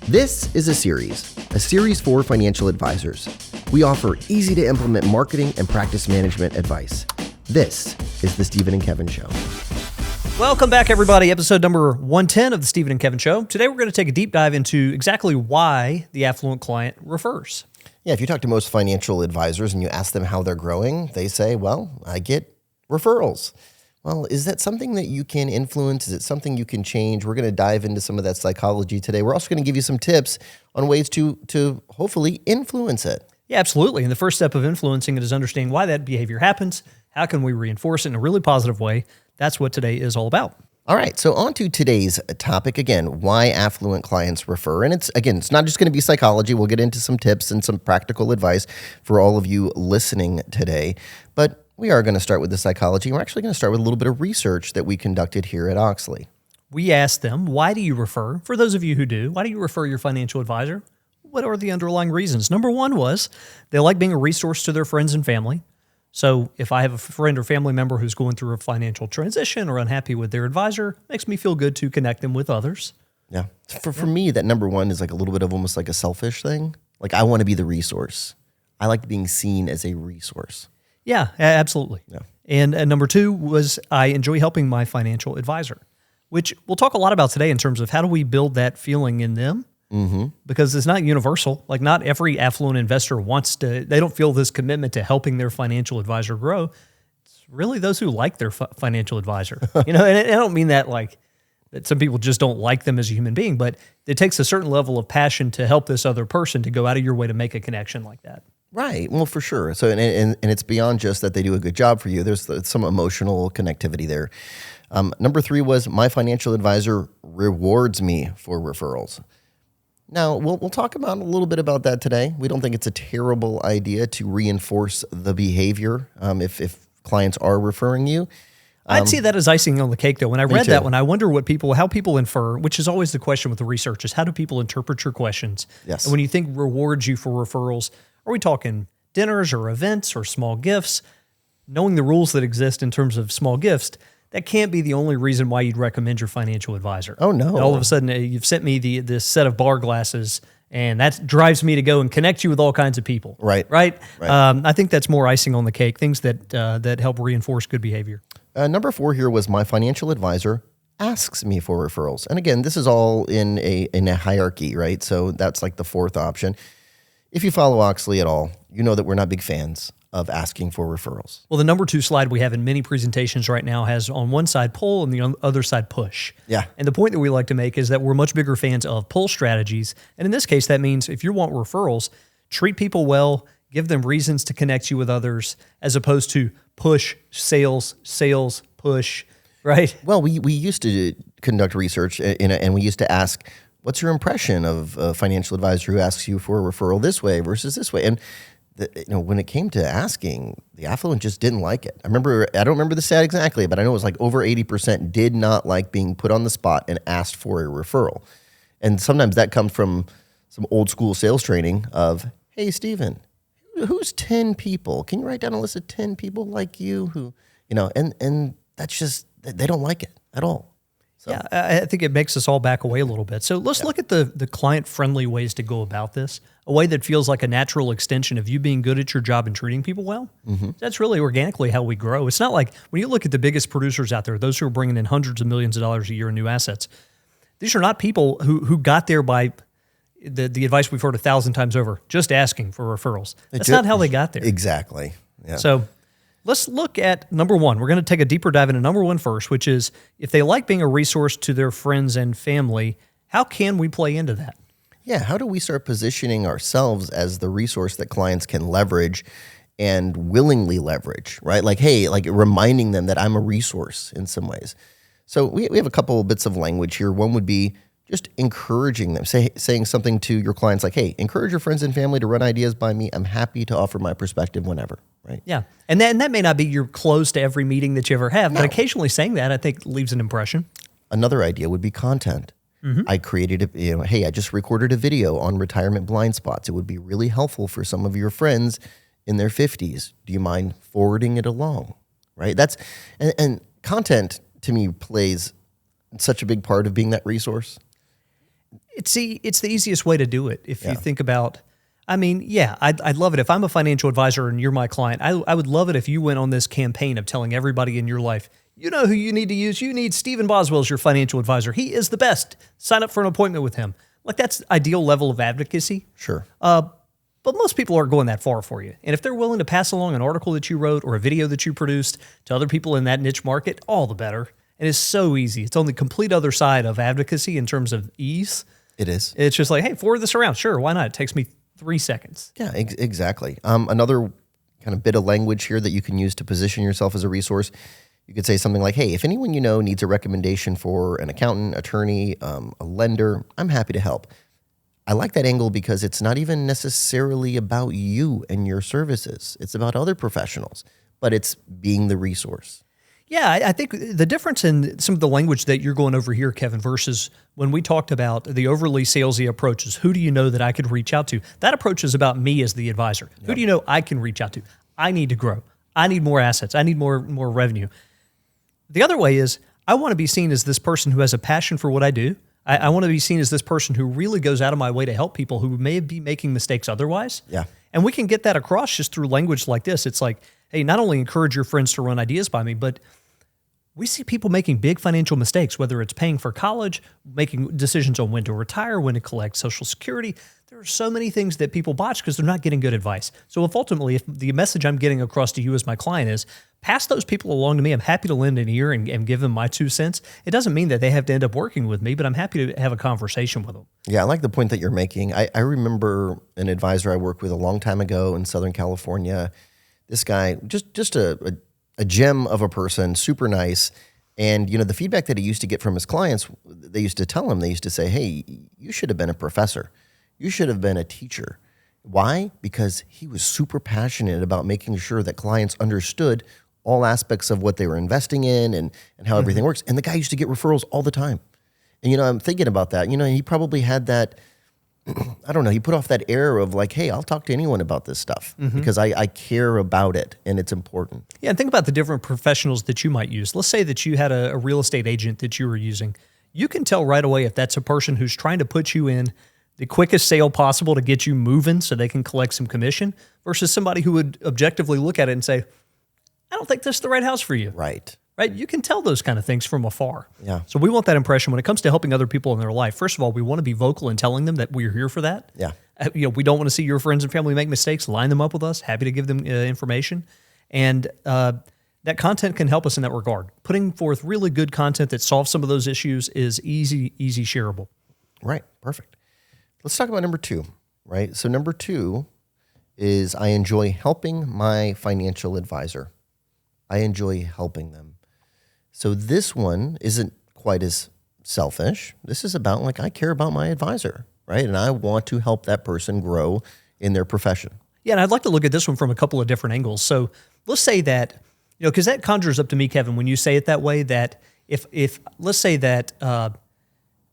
This is a series for financial advisors. We offer easy-to-implement marketing and practice management advice. This is the Stephen and Kevin Show. Welcome back, everybody. Episode number 110 of the Stephen and Kevin Show. Today, we're going to take a deep dive into exactly why the affluent client refers. Yeah, if you talk to most financial advisors and you ask them how they're growing, they say, well, I get referrals. Well, is that something that you can influence? Is it something you can change? We're going to dive into some of that psychology today. We're also going to give you some tips on ways to hopefully influence it. Yeah, absolutely. And the first step of influencing it is understanding why that behavior happens. How can we reinforce it in a really positive way? That's what today is all about. All right, so on to today's topic. Again, why affluent clients refer. And it's not just going to be psychology. We'll get into some tips and some practical advice for all of you listening today. But we are going to start with the psychology. We're actually going to start with a little bit of research that we conducted here at Oechsli. We asked them, why do you refer? For those of you who do, why do you refer your financial advisor? What are the underlying reasons? Number one was they like being a resource to their friends and family. So if I have a friend or family member who's going through a financial transition or unhappy with their advisor, it makes me feel good to connect them with others. Yeah. For me, that number one is like a little bit of almost like a selfish thing. Like I want to be the resource. I like being seen as a resource. Yeah, absolutely. Yeah. And number two was I enjoy helping my financial advisor, which we'll talk a lot about today in terms of how do we build that feeling in them. Mm-hmm. Because it's not universal. Like not every affluent investor they don't feel this commitment to helping their financial advisor grow. It's really those who like their financial advisor. And I don't mean that like that some people just don't like them as a human being, but it takes a certain level of passion to help this other person to go out of your way to make a connection like that. Right. Well, for sure. So, and it's beyond just that they do a good job for you. There's some emotional connectivity there. Number three was my financial advisor rewards me for referrals. Now, we'll talk about a little bit about that today. We don't think it's a terrible idea to reinforce the behavior if clients are referring you. I'd see that as icing on the cake, though. When I read that one, I wonder how people infer, which is always the question with the research, is how do people interpret your questions? Yes. And when you think rewards you for referrals, are we talking dinners or events or small gifts? Knowing the rules that exist in terms of small gifts, that can't be the only reason why you'd recommend your financial advisor. Oh, no. And all of a sudden, you've sent me this set of bar glasses, and that drives me to go and connect you with all kinds of people. Right. I think that's more icing on the cake, things that help reinforce good behavior. Number four here was my financial advisor asks me for referrals. And again, this is all in a hierarchy, right? So that's like the fourth option. If you follow Oechsli at all, you know that we're not big fans of asking for referrals. Well, the number two slide we have in many presentations right now has on one side pull and the other side push. Yeah. And the point that we like to make is that we're much bigger fans of pull strategies. And in this case, that means if you want referrals, treat people well, give them reasons to connect you with others, as opposed to push, sales, push, right? Well, we used to conduct research and we used to ask, what's your impression of a financial advisor who asks you for a referral this way versus this way? And when it came to asking, the affluent just didn't like it. I don't remember the stat exactly, but I know it was like over 80% did not like being put on the spot and asked for a referral. And sometimes that comes from some old school sales training of, hey, Stephen, who's 10 people? Can you write down a list of 10 people like you who, and that's just, they don't like it at all. So. Yeah, I think it makes us all back away a little bit. So let's look at the client-friendly ways to go about this, a way that feels like a natural extension of you being good at your job and treating people well. Mm-hmm. That's really organically how we grow. It's not like when you look at the biggest producers out there, those who are bringing in hundreds of millions of dollars a year in new assets, these are not people who got there by the advice we've heard 1,000 times over, just asking for referrals. That's not how they got there. Exactly. Yeah. So let's look at number one. We're going to take a deeper dive into number one first, which is if they like being a resource to their friends and family, how can we play into that? Yeah, how do we start positioning ourselves as the resource that clients can leverage and willingly leverage, right? Like, hey, like reminding them that I'm a resource in some ways. So we have a couple of bits of language here. One would be just encouraging them, saying something to your clients like, hey, encourage your friends and family to run ideas by me. I'm happy to offer my perspective whenever, right? Yeah, and that may not be your close to every meeting that you ever have, but occasionally saying that, I think, leaves an impression. Another idea would be content. Mm-hmm. I created I just recorded a video on retirement blind spots. It would be really helpful for some of your friends in their 50s. Do you mind forwarding it along? Right? That's and content to me plays such a big part of being that resource. It's the easiest way to do it. If you think about, I'd love it if I'm a financial advisor and you're my client. I would love it if you went on this campaign of telling everybody in your life, you know who you need to use. You need Stephen Boswell as your financial advisor. He is the best. Sign up for an appointment with him. Like, that's ideal level of advocacy. Sure. But most people aren't going that far for you. And if they're willing to pass along an article that you wrote or a video that you produced to other people in that niche market, all the better. And it's so easy. It's on the complete other side of advocacy in terms of ease. It is. It's just like, hey, forward this around. Sure, why not? It takes me 3 seconds. Yeah, exactly. Another kind of bit of language here that you can use to position yourself as a resource. You could say something like, hey, if anyone you know needs a recommendation for an accountant, attorney, a lender, I'm happy to help. I like that angle because it's not even necessarily about you and your services. It's about other professionals, but it's being the resource. Yeah, I think the difference in some of the language that you're going over here, Kevin, versus when we talked about the overly salesy approaches, who do you know that I could reach out to? That approach is about me as the advisor. Yep. Who do you know I can reach out to? I need to grow. I need more assets. I need more revenue. The other way is I want to be seen as this person who has a passion for what I do. I want to be seen as this person who really goes out of my way to help people who may be making mistakes otherwise. Yeah. And we can get that across just through language like this. It's like, hey, not only encourage your friends to run ideas by me, but we see people making big financial mistakes, whether it's paying for college, making decisions on when to retire, when to collect Social Security. There are so many things that people botch because they're not getting good advice. So if the message I'm getting across to you as my client is, pass those people along to me. I'm happy to lend an ear and give them my 2 cents. It doesn't mean that they have to end up working with me, but I'm happy to have a conversation with them. Yeah, I like the point that you're making. I remember an advisor I worked with a long time ago in Southern California. This guy, just a gem of a person, super nice. And, the feedback that he used to get from his clients, they used to tell him, they used to say, hey, you should have been a professor. You should have been a teacher. Why? Because he was super passionate about making sure that clients understood all aspects of what they were investing in and how everything works. And the guy used to get referrals all the time. And, I'm thinking about that. He probably had that, I don't know, he put off that air of like, hey, I'll talk to anyone about this stuff because I care about it and it's important. Yeah, and think about the different professionals that you might use. Let's say that you had a real estate agent that you were using. You can tell right away if that's a person who's trying to put you in the quickest sale possible to get you moving so they can collect some commission versus somebody who would objectively look at it and say, I don't think this is the right house for you. Right. You can tell those kind of things from afar. Yeah. So we want that impression when it comes to helping other people in their life. First of all, we want to be vocal in telling them that we're here for that. Yeah. We don't want to see your friends and family make mistakes. Line them up with us. Happy to give them information. And that content can help us in that regard. Putting forth really good content that solves some of those issues is easy shareable. Right. Perfect. Let's talk about number 2, right? So number 2 is I enjoy helping my financial advisor. I enjoy helping them. So this one isn't quite as selfish. This is about like, I care about my advisor, right? And I want to help that person grow in their profession. Yeah, and I'd like to look at this one from a couple of different angles. So let's say that, because that conjures up to me, Kevin, when you say it that way, that if let's say that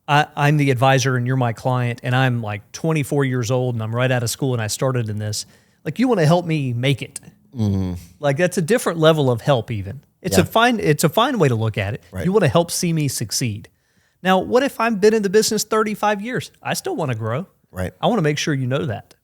I'm the advisor and you're my client and I'm like 24 years old and I'm right out of school and I started in this, like you want to help me make it. Mm-hmm. Like that's a different level of help even. It's a fine way to look at it. Right. You want to help see me succeed. Now, what if I've been in the business 35 years? I still want to grow. Right. I want to make sure you know that.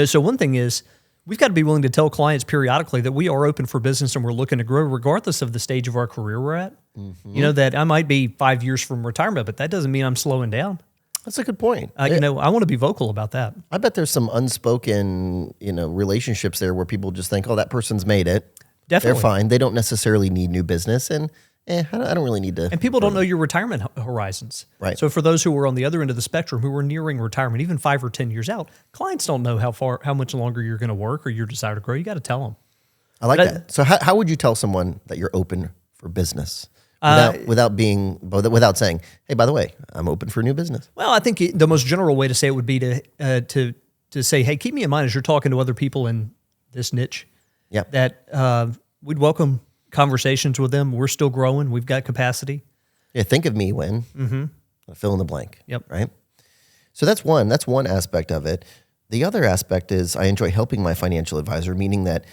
So one thing is we've got to be willing to tell clients periodically that we are open for business and we're looking to grow regardless of the stage of our career we're at. Mm-hmm. That I might be 5 years from retirement, but that doesn't mean I'm slowing down. That's a good point. I want to be vocal about that. I bet there's some unspoken, relationships there where people just think, oh, that person's made it. Definitely. They're fine. They don't necessarily need new business. And I don't really need to. And people don't know your retirement horizons. Right. So for those who are on the other end of the spectrum, who are nearing retirement, even 5 or 10 years out, clients don't know how much longer you're going to work or your desire to grow. You got to tell them. I like that. So how would you tell someone that you're open for business without saying, hey, by the way, I'm open for new business? Well, I think the most general way to say it would be to say, hey, keep me in mind as you're talking to other people in this niche. Yeah. That we'd welcome conversations with them. We're still growing. We've got capacity. Yeah, think of me when. Fill in the blank. Yep. Right? So that's one aspect of it. The other aspect is I enjoy helping my financial advisor, meaning that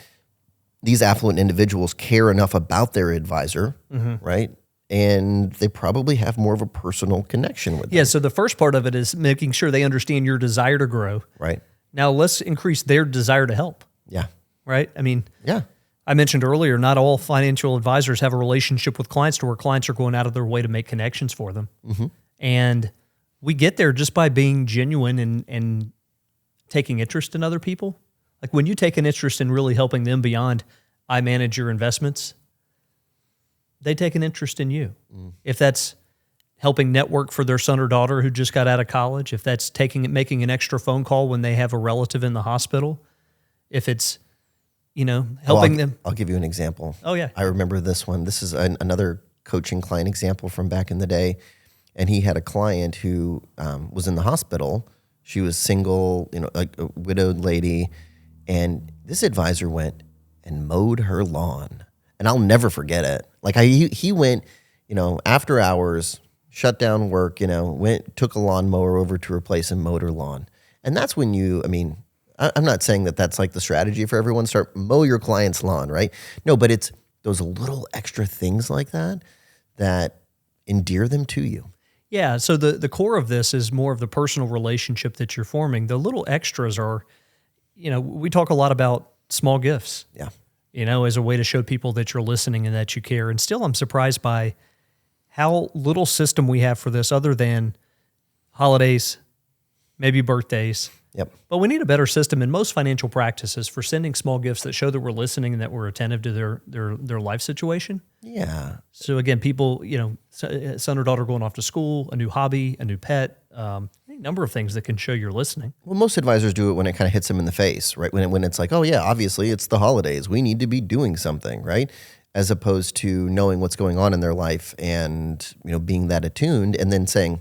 these affluent individuals care enough about their advisor, right? and they probably have more of a personal connection with them. Yeah, so the first part of it is making sure they understand your desire to grow. Right. Now let's increase their desire to help. Yeah. Right? I mean, Yeah. I mentioned earlier, not all financial advisors have a relationship with clients to where clients are going out of their way to make connections for them. Mm-hmm. And we get there just by being genuine and taking interest in other people. Like when you take an interest in really helping them beyond, I manage your investments, they take an interest in you. If that's helping network for their son or daughter who just got out of college, if that's making an extra phone call when they have a relative in the hospital, if it's, helping them. I'll give you an example. Oh, yeah. I remember this one. This is another coaching client example from back in the day. And he had a client who was in the hospital. She was single, a widowed lady. And this advisor went and mowed her lawn. And I'll never forget it. Like he went, after hours, shut down work, took a lawnmower over to her place and mowed her lawn. And that's when I'm not saying that that's like the strategy for everyone. Start mow your client's lawn, right? No, but it's those little extra things like that endear them to you. Yeah, so the core of this is more of the personal relationship that you're forming. The little extras are, we talk a lot about small gifts. Yeah. As a way to show people that you're listening and that you care. And still I'm surprised by how little system we have for this other than holidays, maybe birthdays. Yep. But we need a better system in most financial practices for sending small gifts that show that we're listening and that we're attentive to their life situation. Yeah. So again, people, son or daughter going off to school, a new hobby, a new pet, any number of things that can show you're listening. Well, most advisors do it when it kind of hits them in the face, right? When it's like, oh yeah, obviously it's the holidays. We need to be doing something, right? As opposed to knowing what's going on in their life and, being that attuned and then saying,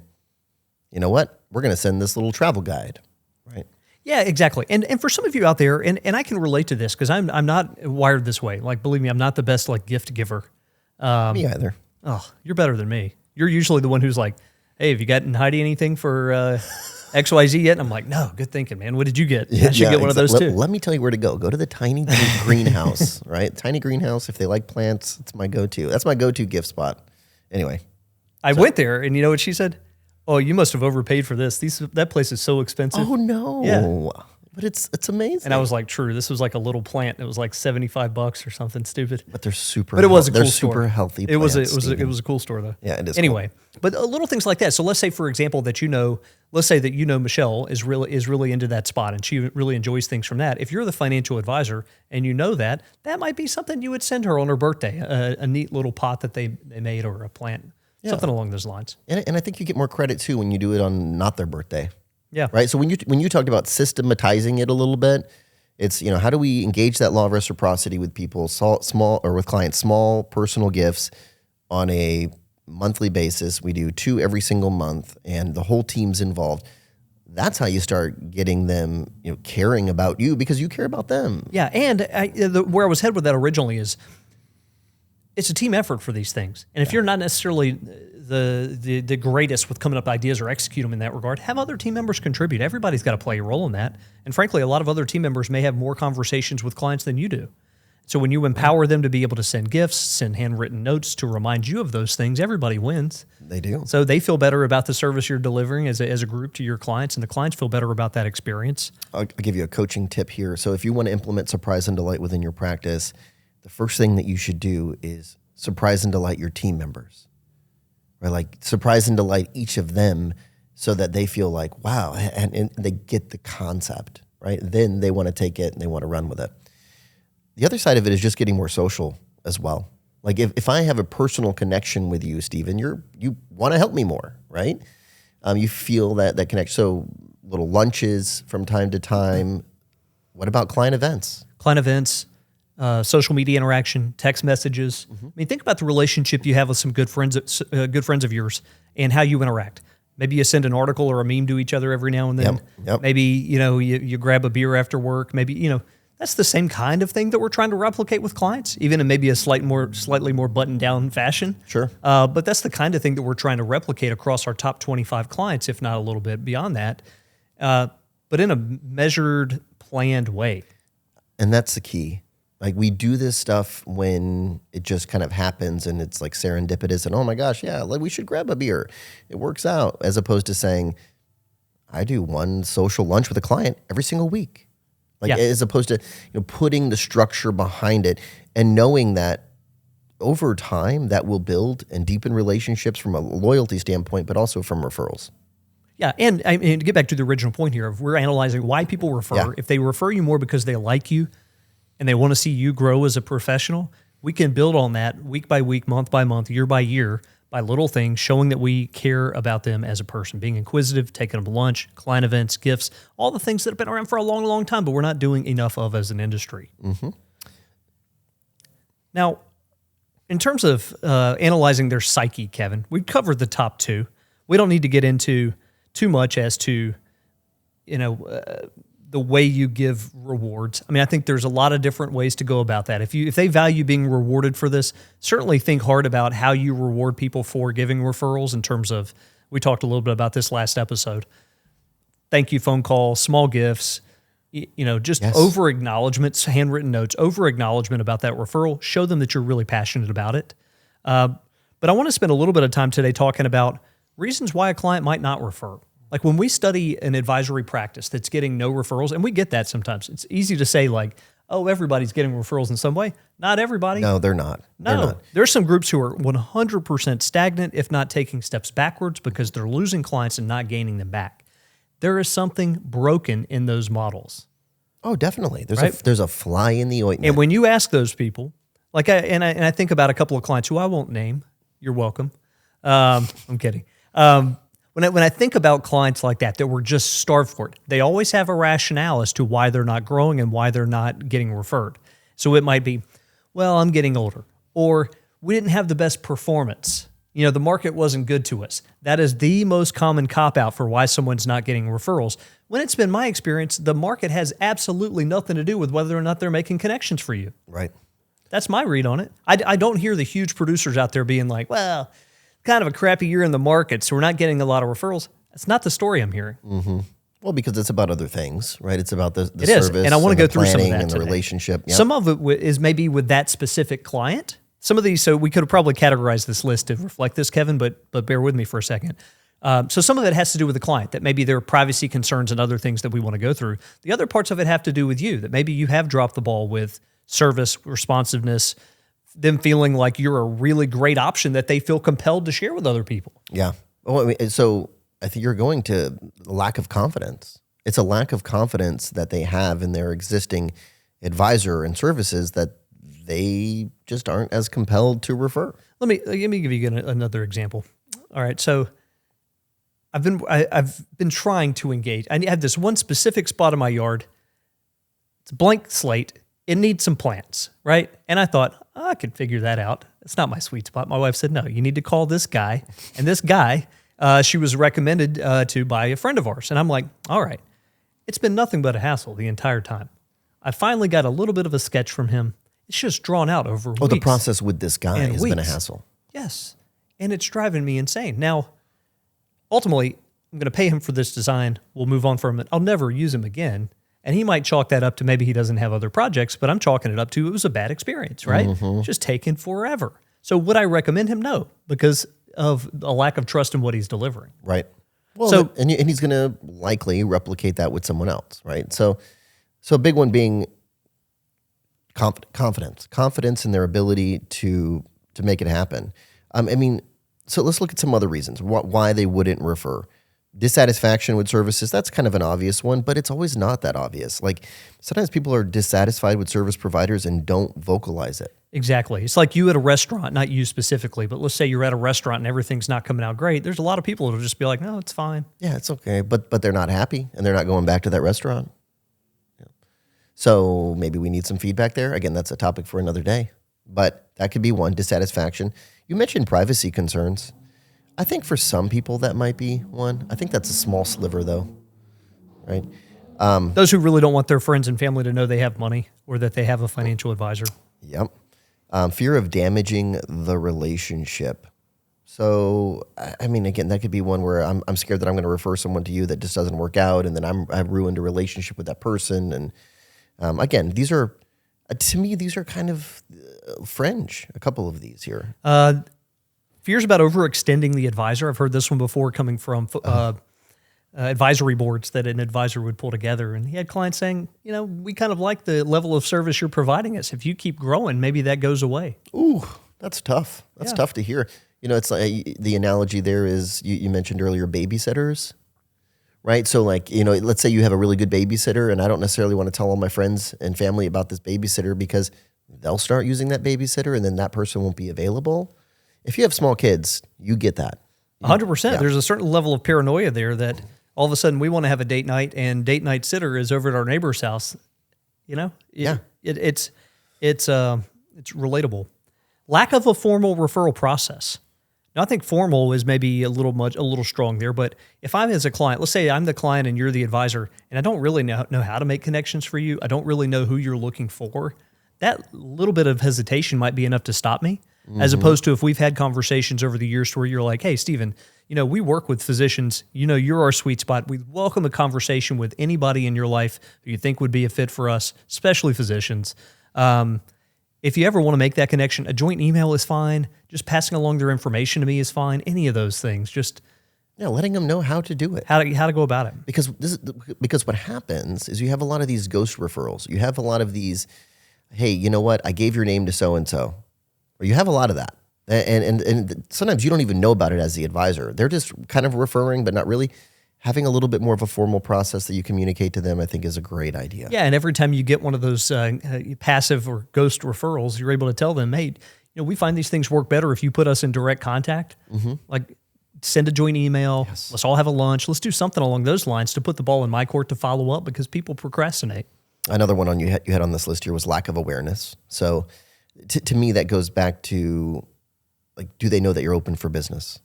you know what, we're going to send this little travel guide, right? Yeah, exactly. And for some of you out there, and I can relate to this because I'm not wired this way. Like, believe me, I'm not the best gift giver. Me either. Oh, you're better than me. You're usually the one who's like, hey, have you gotten Heidi anything for XYZ yet? And I'm like, no, good thinking, man. What did you get? I should get one of those too. Let me tell you where to go. Go to the tiny greenhouse, right? Tiny greenhouse. If they like plants, it's my go-to. That's my go-to gift spot. Anyway. I went there and you know what she said? Oh, you must have overpaid for this. That place is so expensive. Oh, no. Yeah. But it's amazing. And I was like, true. This was like a little plant. It was like $75 or something stupid. But they're super. But it was a cool they're store. super healthy. It was plants, it was a cool store though. Yeah, it is. Anyway, but little things like that. So let's say, for example, that let's say that Michelle is really into that spot and she really enjoys things from that. If you're the financial advisor and that might be something you would send her on her birthday, a neat little pot that they made or a plant, something along those lines. And I think you get more credit too when you do it on not their birthday. Yeah. Right. So when you talked about systematizing it a little bit, it's, how do we engage that law of reciprocity with people, small or with clients, small personal gifts on a monthly basis. We do 2 every single month and the whole team's involved. That's how you start getting them, caring about you because you care about them. Yeah. And where I was headed with that originally is it's a team effort for these things. And if you're not necessarily the greatest with coming up with ideas or execute them in that regard, have other team members contribute. Everybody's got to play a role in that. And frankly, a lot of other team members may have more conversations with clients than you do. So when you empower them to be able to send gifts, send handwritten notes to remind you of those things, everybody wins. They do. So they feel better about the service you're delivering as a group to your clients, and the clients feel better about that experience. I'll give you a coaching tip here. So if you want to implement surprise and delight within your practice, the first thing that you should do is surprise and delight your team members, right? Like surprise and delight each of them so that they feel like, wow, and they get the concept, right? Then they want to take it and they want to run with it. The other side of it is just getting more social as well. Like if I have a personal connection with you, Stephen, you want to help me more, right? You feel that connection. So little lunches from time to time. What about client events? Client events, social media interaction, text messages. I mean, think about the relationship you have with some good friends of yours and how you interact. Maybe you send an article or a meme to each other every now and then. Yep. Maybe, you grab a beer after work. Maybe, that's the same kind of thing that we're trying to replicate with clients, even in maybe a slightly more buttoned down fashion. Sure. But that's the kind of thing that we're trying to replicate across our top 25 clients, if not a little bit beyond that, but in a measured, planned way. And that's the key. Like we do this stuff when it just kind of happens and it's like serendipitous and oh my gosh, yeah, like we should grab a beer. It works out, as opposed to saying, I do one social lunch with a client every single week. Like as opposed to putting the structure behind it and knowing that over time that will build and deepen relationships from a loyalty standpoint, but also from referrals. Yeah, and I mean, to get back to the original point here, if we're analyzing why people refer, if they refer you more because they like you and they want to see you grow as a professional, we can build on that week by week, month by month, year by year, by little things, showing that we care about them as a person, being inquisitive, taking them to lunch, client events, gifts, all the things that have been around for a long, long time, but we're not doing enough of as an industry. Mm-hmm. Now, in terms of analyzing their psyche, Kevin, we covered the top two. We don't need to get into too much as to, the way you give rewards. I mean, I think there's a lot of different ways to go about that. If they value being rewarded for this, certainly think hard about how you reward people for giving referrals in terms of, we talked a little bit about this last episode, thank you phone call, small gifts, just over acknowledgments, handwritten notes, over acknowledgement about that referral. Show them that you're really passionate about it. But I want to spend a little bit of time today talking about reasons why a client might not refer. Like when we study an advisory practice that's getting no referrals, and we get that sometimes, it's easy to say like, oh, everybody's getting referrals in some way. Not everybody. No, they're not. No, there's some groups who are 100% stagnant, if not taking steps backwards because they're losing clients and not gaining them back. There is something broken in those models. Oh, definitely. There's a fly in the ointment. And when you ask those people, like I think about a couple of clients who I won't name. You're welcome. I'm kidding. When I think about clients like that were just starved for it, they always have a rationale as to why they're not growing and why they're not getting referred. So it might be, well, I'm getting older, or we didn't have the best performance. The market wasn't good to us. That is the most common cop-out for why someone's not getting referrals. When it's been my experience, the market has absolutely nothing to do with whether or not they're making connections for you. Right. That's my read on it. I don't hear the huge producers out there being like, well, kind of a crappy year in the market, so we're not getting a lot of referrals. That's not the story I'm hearing. Mm-hmm. Well, because it's about other things, right? It's about the it service, is. And I want to go through some of that and the today. relationship. Yep. Some of it is maybe with that specific client. Some of these, so we could have probably categorized this list to reflect this, Kevin, but bear with me for a second. So some of it has to do with the client, that maybe there are privacy concerns and other things that we want to go through. The other parts of it have to do with you, that maybe you have dropped the ball with service, responsiveness, them feeling like you're a really great option that they feel compelled to share with other people. Yeah. Well, I mean, so I think you're going to lack of confidence. It's a lack of confidence that they have in their existing advisor and services that they just aren't as compelled to refer. Let me give you another example. All right. So I've been trying to engage. I have this one specific spot in my yard. It's a blank slate. It needs some plants, right? And I thought, I could figure that out. It's not my sweet spot. My wife said, no, you need to call this guy. And this guy, she was recommended to by a friend of ours. And I'm like, all right. It's been nothing but a hassle the entire time. I finally got a little bit of a sketch from him. It's just drawn out over weeks. Oh, the process with this guy has been a hassle. Yes. And it's driving me insane. Now, ultimately, I'm going to pay him for this design. We'll move on from it. I'll never use him again. And he might chalk that up to maybe he doesn't have other projects, but I'm chalking it up to it was a bad experience, right? Mm-hmm. Just taking forever. So would I recommend him? No, because of a lack of trust in what he's delivering. Right. Well, and he's going to likely replicate that with someone else, right? So a big one being confidence in their ability to make it happen. So let's look at some other reasons why they wouldn't refer. Dissatisfaction with services, that's kind of an obvious one, but it's always not that obvious. Like sometimes people are dissatisfied with service providers and don't vocalize it. Exactly. It's like you at a restaurant, not you specifically, but let's say you're at a restaurant and everything's not coming out great. There's a lot of people that'll just be like, no, it's fine. Yeah, it's okay. But they're not happy and they're not going back to that restaurant. Yeah. So maybe we need some feedback there. Again, that's a topic for another day, but that could be one, dissatisfaction. You mentioned privacy concerns. I think for some people that might be one. I think that's a small sliver though, right? Those who really don't want their friends and family to know they have money or that they have a financial advisor. Yep. Fear of damaging the relationship. So, I mean, again, that could be one where I'm scared that I'm going to refer someone to you that just doesn't work out, and then I've ruined a relationship with that person. And again, these are To me, these are kind of fringe, a couple of these here. Fears about overextending the advisor. I've heard this one before coming from advisory boards that an advisor would pull together. And he had clients saying, we kind of like the level of service you're providing us. If you keep growing, maybe that goes away. Ooh, that's tough. That's tough to hear. It's like the analogy there is you mentioned earlier babysitters, right? So like, let's say you have a really good babysitter and I don't necessarily want to tell all my friends and family about this babysitter because they'll start using that babysitter and then that person won't be available. If you have small kids, you get that. 100%. Yeah. There's a certain level of paranoia there that all of a sudden we want to have a date night and date night sitter is over at our neighbor's house. It's relatable. Lack of a formal referral process. Now, I think formal is maybe a little strong there, but if I'm as a client, let's say I'm the client and you're the advisor, and I don't really know how to make connections for you, I don't really know who you're looking for, that little bit of hesitation might be enough to stop me, as opposed to if we've had conversations over the years to where you're like, hey, Stephen, we work with physicians, you're our sweet spot. We welcome a conversation with anybody in your life who you think would be a fit for us, especially physicians. If you ever want to make that connection, a joint email is fine. Just passing along their information to me is fine. Any of those things, just letting them know how to do it, how to go about it. Because what happens is you have a lot of these ghost referrals. You have a lot of these, hey, you know what? I gave your name to so and so, or you have a lot of that, and sometimes you don't even know about it as the advisor. They're just kind of referring, but not really. Having a little bit more of a formal process that you communicate to them, I think, is a great idea. Yeah, and every time you get one of those passive or ghost referrals, you're able to tell them, hey, we find these things work better if you put us in direct contact. Like send a joint email. Yes. Let's all have a lunch. Let's do something along those lines to put the ball in my court to follow up because people procrastinate. Another one you had on this list here was lack of awareness. So to me, that goes back to, like, do they know that you're open for business?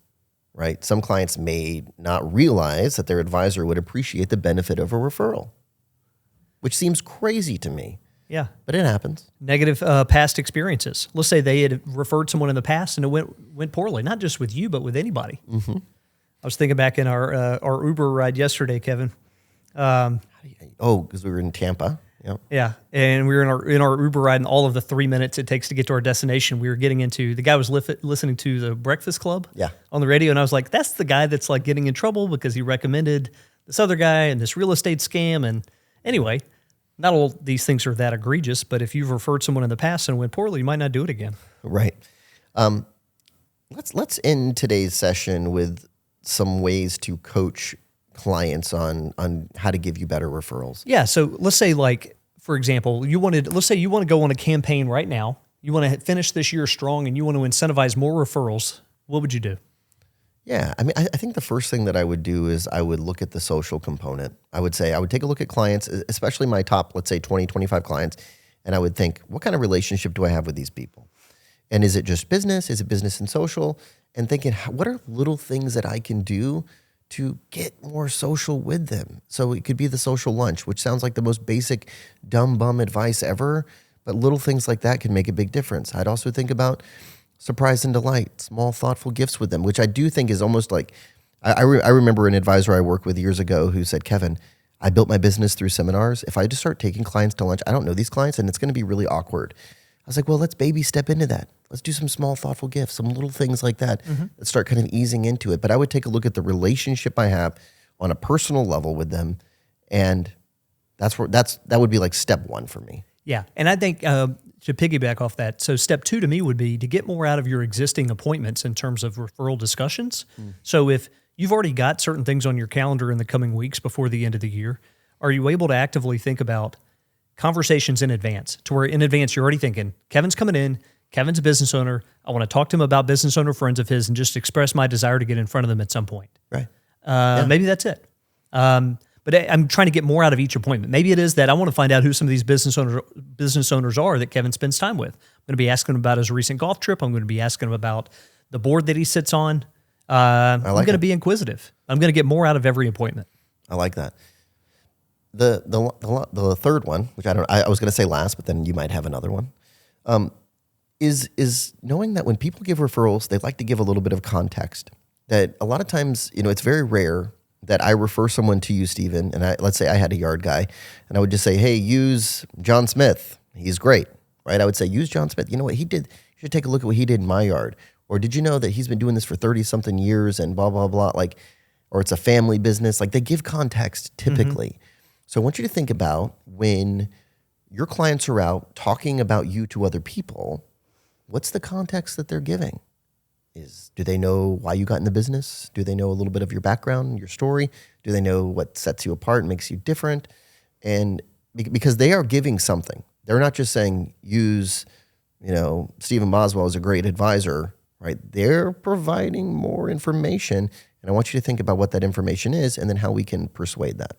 Right? Some clients may not realize that their advisor would appreciate the benefit of a referral, which seems crazy to me. Yeah. But it happens. Negative past experiences. Let's say they had referred someone in the past and it went poorly, not just with you, but with anybody. I was thinking back in our Uber ride yesterday, Kevin. Because we were in Tampa. Yep. Yeah, and we were in our Uber ride, and all of the 3 minutes it takes to get to our destination, we were getting into. The guy was listening to the Breakfast Club, on the radio, and I was like, "That's the guy that's like getting in trouble because he recommended this other guy and this real estate scam." And anyway, not all these things are that egregious, but if you've referred someone in the past and it went poorly, you might not do it again. Right. Let's end today's session with some ways to coach clients on how to give you better referrals. Yeah. So let's say, like, for example, let's say you want to go on a campaign right now. You want to finish this year strong and you want to incentivize more referrals. What would you do? Yeah. I mean, I think the first thing that I would do is I would look at the social component. I would take a look at clients, especially my top, let's say 20, 25 clients. And I would think, what kind of relationship do I have with these people? And is it just business? Is it business and social? And thinking, what are little things that I can do to get more social with them? So it could be the social lunch, which sounds like the most basic dumb bum advice ever, but little things like that can make a big difference. I'd also think about surprise and delight, small thoughtful gifts with them, which I do think is almost like, I remember an advisor I worked with years ago who said, Kevin, I built my business through seminars. If I just start taking clients to lunch, I don't know these clients and it's going to be really awkward. I was like, well, let's baby step into that. Let's do some small, thoughtful gifts, some little things like that. Let's start kind of easing into it. But I would take a look at the relationship I have on a personal level with them, and that would be like step one for me. Yeah, and I think to piggyback off that, so step two to me would be to get more out of your existing appointments in terms of referral discussions. So if you've already got certain things on your calendar in the coming weeks before the end of the year, are you able to actively think about conversations in advance, to where in advance you're already thinking, Kevin's coming in, Kevin's a business owner, I want to talk to him about business owner friends of his and just express my desire to get in front of them at some point. Right. Maybe that's it. But I'm trying to get more out of each appointment. Maybe it is that I want to find out who some of these business owners are that Kevin spends time with. I'm going to be asking him about his recent golf trip. I'm going to be asking him about the board that he sits on. I'm going to be inquisitive. I'm going to get more out of every appointment. I like that. The third one, which I was going to say last, but then you might have another one, is knowing that when people give referrals, they like to give a little bit of context. That a lot of times, it's very rare that I refer someone to you, Stephen, and let's say I had a yard guy, and I would just say, hey, use John Smith. he's great, right? I would say use John Smith. You know what he did? You should take a look at what he did in my yard. Or did you know that he's been doing this for 30 something years and blah, blah, blah. Like, or it's a family business. Like they give context typically. So I want you to think about when your clients are out talking about you to other people, what's the context that they're giving? Do they know why you got in the business? Do they know a little bit of your background, your story? Do they know what sets you apart and makes you different? And because they are giving something. They're not just saying use, Stephen Boswell is a great advisor, right? They're providing more information. And I want you to think about what that information is and then how we can persuade that.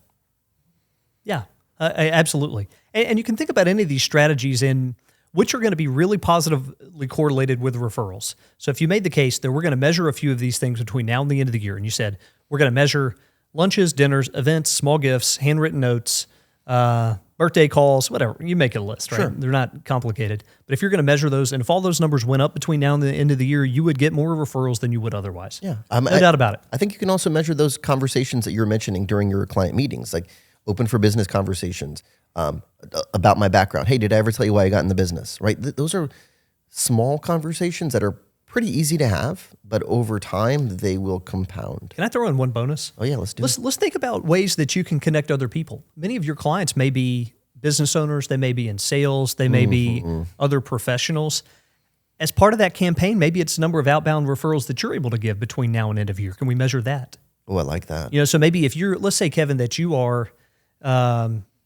Yeah, absolutely. And you can think about any of these strategies in which are going to be really positively correlated with referrals. So if you made the case that we're going to measure a few of these things between now and the end of the year, and you said we're going to measure lunches, dinners, events, small gifts, handwritten notes, birthday calls, whatever, you make a list, right? Sure. They're not complicated. But if you're going to measure those, and if all those numbers went up between now and the end of the year, you would get more referrals than you would otherwise. Yeah. No doubt about it. I think you can also measure those conversations that you're mentioning during your client meetings, like open for business conversations, about my background. Hey, did I ever tell you why I got in the business, right? Those are small conversations that are pretty easy to have, but over time they will compound. Can I throw in one bonus? Oh yeah, let's do it. Let's think about ways that you can connect other people. Many of your clients may be business owners, they may be in sales, they may be other professionals. As part of that campaign, maybe it's the number of outbound referrals that you're able to give between now and end of year. Can we measure that? Oh, I like that. So maybe if let's say, Kevin, that you are,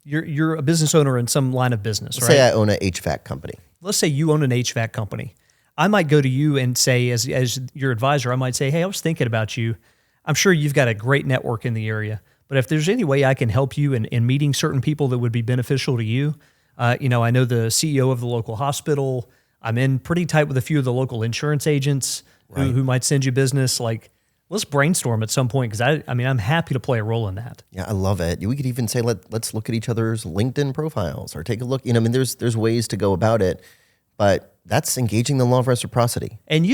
you're a business owner in some line of business, right? Say I own an HVAC company. Let's say you own an HVAC company. I might go to you and say, as your advisor, I might say, hey, I was thinking about you. I'm sure you've got a great network in the area, but if there's any way I can help you in meeting certain people that would be beneficial to you, I know the CEO of the local hospital. I'm in pretty tight with a few of the local insurance agents who might send you business. Like, let's brainstorm at some point because I'm happy to play a role in that. Yeah, I love it. We could even say let's look at each other's LinkedIn profiles or take a look. There's ways to go about it, but that's engaging the law of reciprocity. And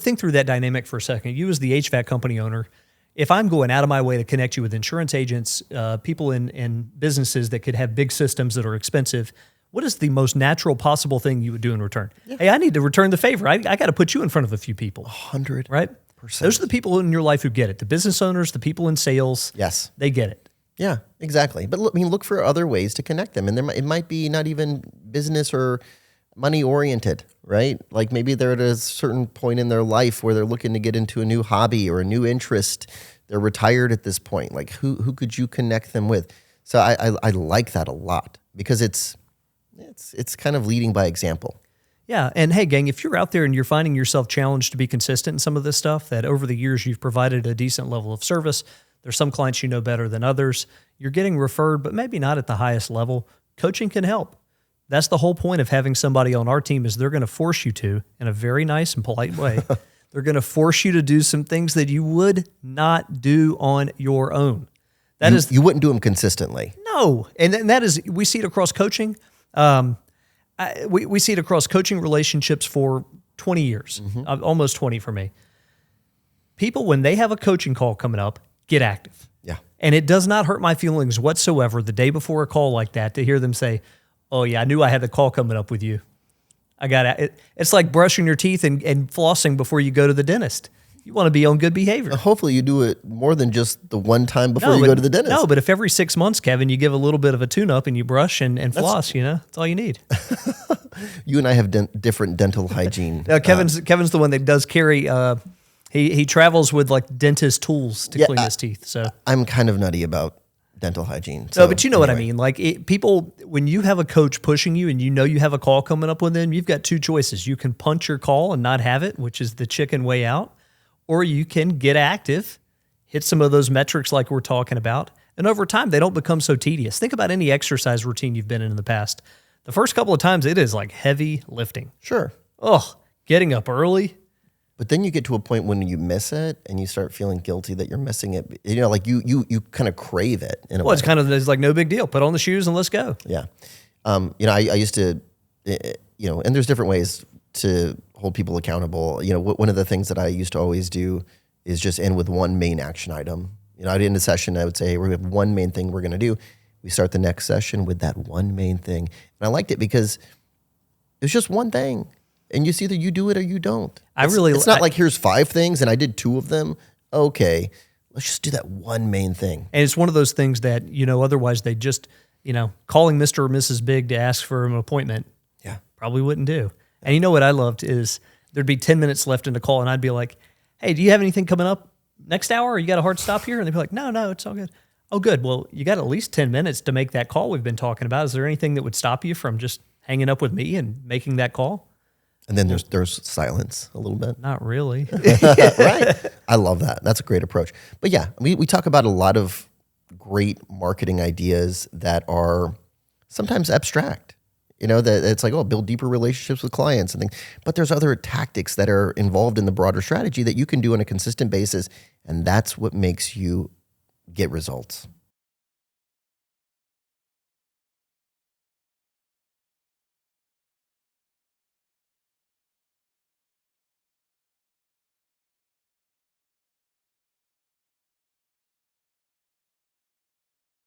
think through that dynamic for a second. You as the HVAC company owner, if I'm going out of my way to connect you with insurance agents, people in businesses that could have big systems that are expensive, what is the most natural possible thing you would do in return? Yeah. Hey, I need to return the favor. I got to put you in front of a few people. 100%. Right? Those are the people in your life who get it. The business owners, the people in sales. Yes. They get it. Yeah, exactly. But look for other ways to connect them. And it might be not even business or money oriented, right? Like maybe they're at a certain point in their life where they're looking to get into a new hobby or a new interest. They're retired at this point. Like who could you connect them with? So I like that a lot because it's kind of leading by example. Yeah. And hey, gang, if you're out there and you're finding yourself challenged to be consistent in some of this stuff, that over the years you've provided a decent level of service, there's some clients you know better than others, you're getting referred, but maybe not at the highest level, coaching can help. That's the whole point of having somebody on our team is they're going to force you to, in a very nice and polite way, they're going to force you to do some things that you would not do on your own. You wouldn't do them consistently. No. And that is, we see it across coaching. We see it across coaching relationships for 20 years, almost 20 for me. People, when they have a coaching call coming up, get active. Yeah. And it does not hurt my feelings whatsoever the day before a call like that to hear them say, oh yeah, I knew I had the call coming up with you. It's like brushing your teeth and flossing before you go to the dentist. You want to be on good behavior. Hopefully you do it more than just the one time before you go to the dentist. No, but if every 6 months, Kevin, you give a little bit of a tune-up and you brush and floss, that's all you need. You and I have different dental hygiene. Kevin's the one that does carry, he travels with like dentist tools to clean his teeth. So I'm kind of nutty about dental hygiene. So, no, but you know what I mean. Like people, when you have a coach pushing you and you have a call coming up with them, you've got two choices. You can punch your call and not have it, which is the chicken way out. Or you can get active, hit some of those metrics like we're talking about, and over time, they don't become so tedious. Think about any exercise routine you've been in the past. The first couple of times, it is like heavy lifting. Sure. Getting up early. But then you get to a point when you miss it and you start feeling guilty that you're missing it. Like you kind of crave it in a way. It's like no big deal. Put on the shoes and let's go. Yeah. I used to, and there's different ways to hold people accountable. One of the things that I used to always do is just end with one main action item. I'd end a session, I would say, hey, we have one main thing we're going to do. We start the next session with that one main thing. And I liked it because It's just one thing. And you see that you do it or you don't. It's not like here's 5 things and I did 2 of them. Okay, let's just do that one main thing. And it's one of those things that, otherwise they just, calling Mr. or Mrs. Big to ask for an appointment. Yeah. Probably wouldn't do. And you know what I loved is there'd be 10 minutes left in the call and I'd be like, hey, do you have anything coming up next hour? Or you got a hard stop here? And they'd be like, no, it's all good. Oh, good. Well, you got at least 10 minutes to make that call we've been talking about. Is there anything that would stop you from just hanging up with me and making that call? And then there's silence a little bit. Not really. Right. I love that. That's a great approach. But yeah, we talk about a lot of great marketing ideas that are sometimes abstract. That it's like, build deeper relationships with clients and things. But there's other tactics that are involved in the broader strategy that you can do on a consistent basis. And that's what makes you get results.